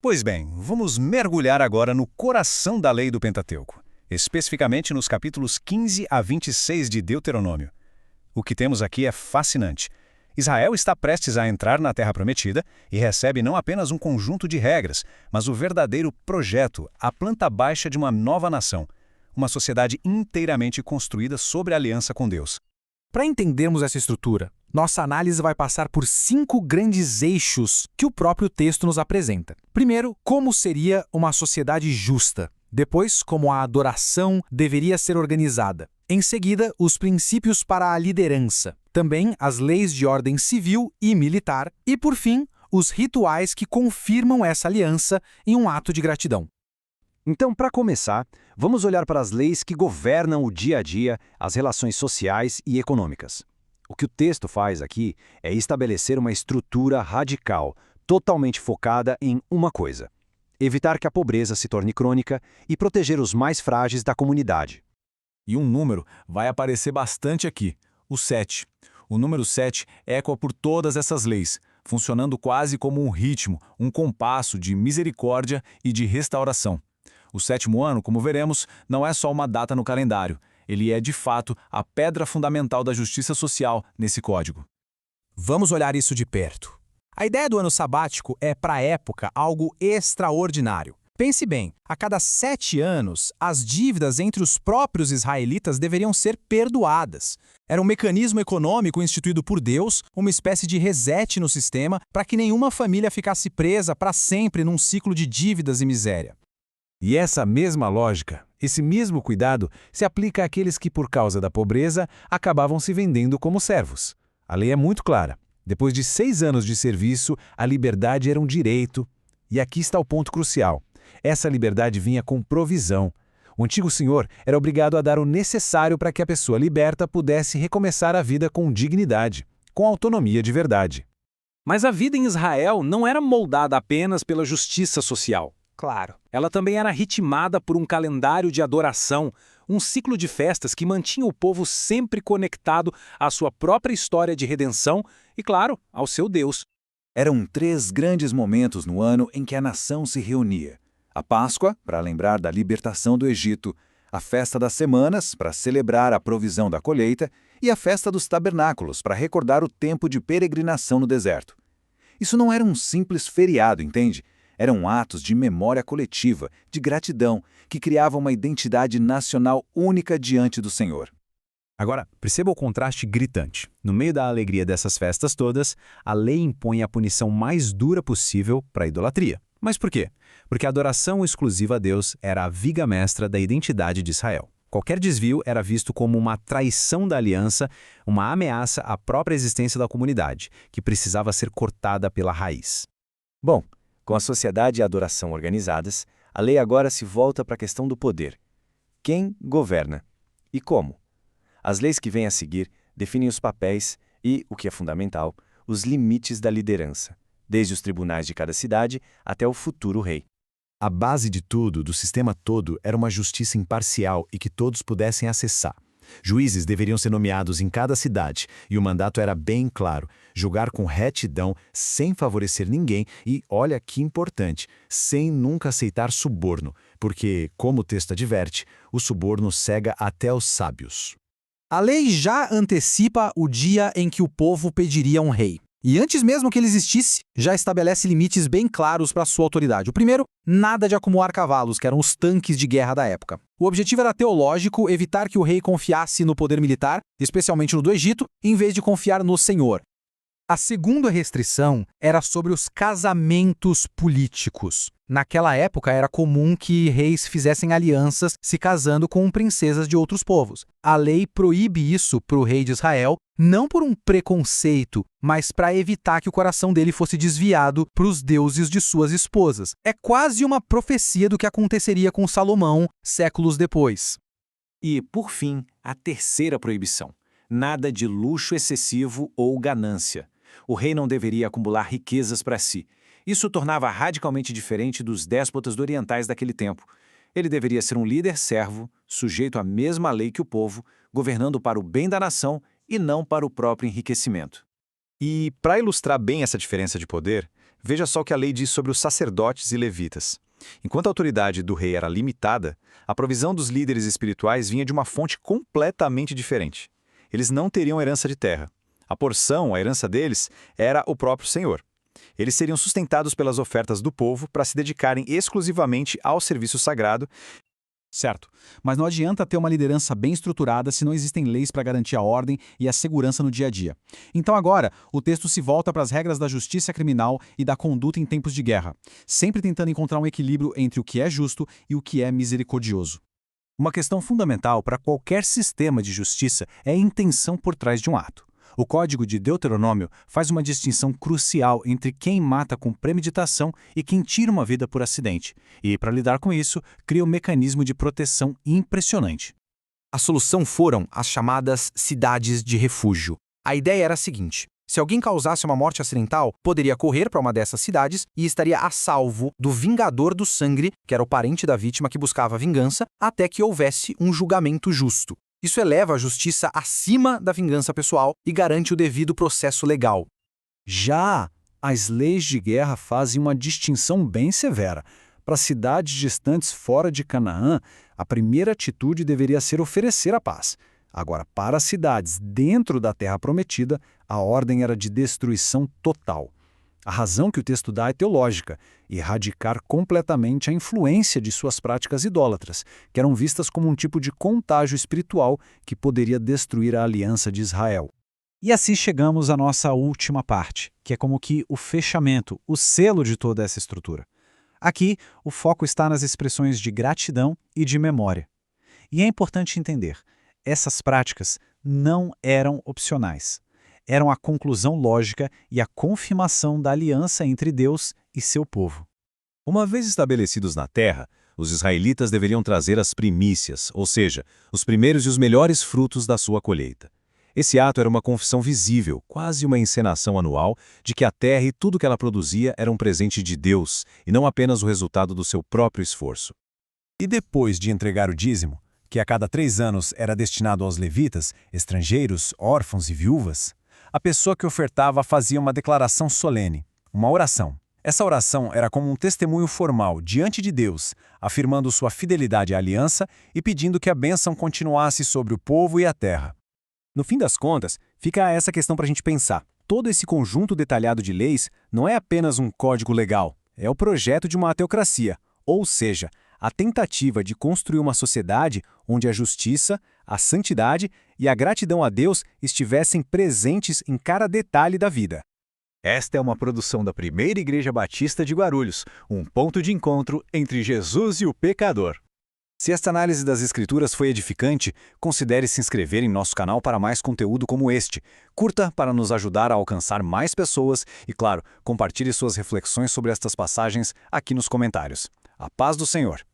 Pois bem, vamos mergulhar agora no coração da lei do Pentateuco, especificamente nos capítulos 15 a 26 de Deuteronômio. O que temos aqui é fascinante. Israel está prestes a entrar na Terra Prometida e recebe não apenas um conjunto de regras, mas o verdadeiro projeto, a planta baixa de uma nova nação, uma sociedade inteiramente construída sobre a aliança com Deus. Para entendermos essa estrutura, nossa análise vai passar por 5 grandes eixos que o próprio texto nos apresenta. Primeiro, como seria uma sociedade justa. Depois, como a adoração deveria ser organizada. Em seguida, os princípios para a liderança. Também as leis de ordem civil e militar. E, por fim, os rituais que confirmam essa aliança em um ato de gratidão. Então, para começar, vamos olhar para as leis que governam o dia a dia, as relações sociais e econômicas. O que o texto faz aqui é estabelecer uma estrutura radical, totalmente focada em uma coisa: evitar que a pobreza se torne crônica e proteger os mais frágeis da comunidade. E um número vai aparecer bastante aqui, o 7. O número 7 ecoa por todas essas leis, funcionando quase como um ritmo, um compasso de misericórdia e de restauração. O 7º ano, como veremos, não é só uma data no calendário. Ele é, de fato, a pedra fundamental da justiça social nesse código. Vamos olhar isso de perto. A ideia do ano sabático é, para a época, algo extraordinário. Pense bem, a cada 7 anos, as dívidas entre os próprios israelitas deveriam ser perdoadas. Era um mecanismo econômico instituído por Deus, uma espécie de reset no sistema, para que nenhuma família ficasse presa para sempre num ciclo de dívidas e miséria. E essa mesma lógica, esse mesmo cuidado, se aplica àqueles que, por causa da pobreza, acabavam se vendendo como servos. A lei é muito clara. Depois de 6 anos de serviço, a liberdade era um direito. E aqui está o ponto crucial. Essa liberdade vinha com provisão. O antigo senhor era obrigado a dar o necessário para que a pessoa liberta pudesse recomeçar a vida com dignidade, com autonomia de verdade. Mas a vida em Israel não era moldada apenas pela justiça social. Claro. Ela também era ritmada por um calendário de adoração, um ciclo de festas que mantinha o povo sempre conectado à sua própria história de redenção e, claro, ao seu Deus. Eram 3 grandes momentos no ano em que a nação se reunia. A Páscoa, para lembrar da libertação do Egito, a Festa das Semanas, para celebrar a provisão da colheita, e a Festa dos Tabernáculos, para recordar o tempo de peregrinação no deserto. Isso não era um simples feriado, entende? Eram atos de memória coletiva, de gratidão, que criavam uma identidade nacional única diante do Senhor. Agora, perceba o contraste gritante. No meio da alegria dessas festas todas, a lei impõe a punição mais dura possível para a idolatria. Mas por quê? Porque a adoração exclusiva a Deus era a viga mestra da identidade de Israel. Qualquer desvio era visto como uma traição da aliança, uma ameaça à própria existência da comunidade, que precisava ser cortada pela raiz. Bom, com a sociedade e a adoração organizadas, a lei agora se volta para a questão do poder. Quem governa? E como? As leis que vêm a seguir definem os papéis e, o que é fundamental, os limites da liderança, desde os tribunais de cada cidade até o futuro rei. A base de tudo, do sistema todo, era uma justiça imparcial e que todos pudessem acessar. Juízes deveriam ser nomeados em cada cidade, e o mandato era bem claro: julgar com retidão, sem favorecer ninguém e, olha que importante, sem nunca aceitar suborno, porque, como o texto adverte, o suborno cega até os sábios. A lei já antecipa o dia em que o povo pediria um rei. E antes mesmo que ele existisse, já estabelece limites bem claros para sua autoridade. O primeiro, nada de acumular cavalos, que eram os tanques de guerra da época. O objetivo era teológico, evitar que o rei confiasse no poder militar, especialmente no do Egito, em vez de confiar no Senhor. A segunda restrição era sobre os casamentos políticos. Naquela época era comum que reis fizessem alianças se casando com princesas de outros povos. A lei proíbe isso para o rei de Israel, não por um preconceito, mas para evitar que o coração dele fosse desviado para os deuses de suas esposas. É quase uma profecia do que aconteceria com Salomão séculos depois. E, por fim, a terceira proibição: nada de luxo excessivo ou ganância. O rei não deveria acumular riquezas para si. Isso o tornava radicalmente diferente dos déspotas orientais daquele tempo. Ele deveria ser um líder servo, sujeito à mesma lei que o povo, governando para o bem da nação e não para o próprio enriquecimento. E, para ilustrar bem essa diferença de poder, Veja só o que a lei diz sobre os sacerdotes e levitas. Enquanto a autoridade do rei era limitada, a provisão dos líderes espirituais vinha de uma fonte completamente diferente. Eles não teriam herança de terra. A herança deles, era o próprio Senhor. Eles seriam sustentados pelas ofertas do povo para se dedicarem exclusivamente ao serviço sagrado. Certo, mas não adianta ter uma liderança bem estruturada se não existem leis para garantir a ordem e a segurança no dia a dia. Então agora, o texto se volta para as regras da justiça criminal e da conduta em tempos de guerra, sempre tentando encontrar um equilíbrio entre o que é justo e o que é misericordioso. Uma questão fundamental para qualquer sistema de justiça é a intenção por trás de um ato. O Código de Deuteronômio faz uma distinção crucial entre quem mata com premeditação e quem tira uma vida por acidente, e, para lidar com isso, cria um mecanismo de proteção impressionante. A solução foram as chamadas cidades de refúgio. A ideia era a seguinte: se alguém causasse uma morte acidental, poderia correr para uma dessas cidades e estaria a salvo do vingador do sangue, que era o parente da vítima que buscava vingança, até que houvesse um julgamento justo. Isso eleva a justiça acima da vingança pessoal e garante o devido processo legal. Já as leis de guerra fazem uma distinção bem severa. Para cidades distantes fora de Canaã, a primeira atitude deveria ser oferecer a paz. Agora, para cidades dentro da Terra Prometida, a ordem era de destruição total. A razão que o texto dá é teológica: erradicar completamente a influência de suas práticas idólatras, que eram vistas como um tipo de contágio espiritual que poderia destruir a aliança de Israel. E assim chegamos à nossa última parte, que é como que o fechamento, o selo de toda essa estrutura. Aqui, o foco está nas expressões de gratidão e de memória. E é importante entender, essas práticas não eram opcionais. Eram a conclusão lógica e a confirmação da aliança entre Deus e seu povo. Uma vez estabelecidos na terra, os israelitas deveriam trazer as primícias, ou seja, os primeiros e os melhores frutos da sua colheita. Esse ato era uma confissão visível, quase uma encenação anual, de que a terra e tudo que ela produzia era um presente de Deus, e não apenas o resultado do seu próprio esforço. E depois de entregar o dízimo, que a cada 3 anos era destinado aos levitas, estrangeiros, órfãos e viúvas, a pessoa que ofertava fazia uma declaração solene, uma oração. Essa oração era como um testemunho formal diante de Deus, afirmando sua fidelidade à aliança e pedindo que a bênção continuasse sobre o povo e a terra. No fim das contas, fica essa questão para a gente pensar. Todo esse conjunto detalhado de leis não é apenas um código legal, é o projeto de uma teocracia, ou seja, a tentativa de construir uma sociedade onde a justiça, a santidade e a gratidão a Deus estivessem presentes em cada detalhe da vida. Esta é uma produção da Primeira Igreja Batista de Guarulhos, um ponto de encontro entre Jesus e o pecador. Se esta análise das Escrituras foi edificante, considere se inscrever em nosso canal para mais conteúdo como este. Curta para nos ajudar a alcançar mais pessoas e, claro, compartilhe suas reflexões sobre estas passagens aqui nos comentários. A paz do Senhor!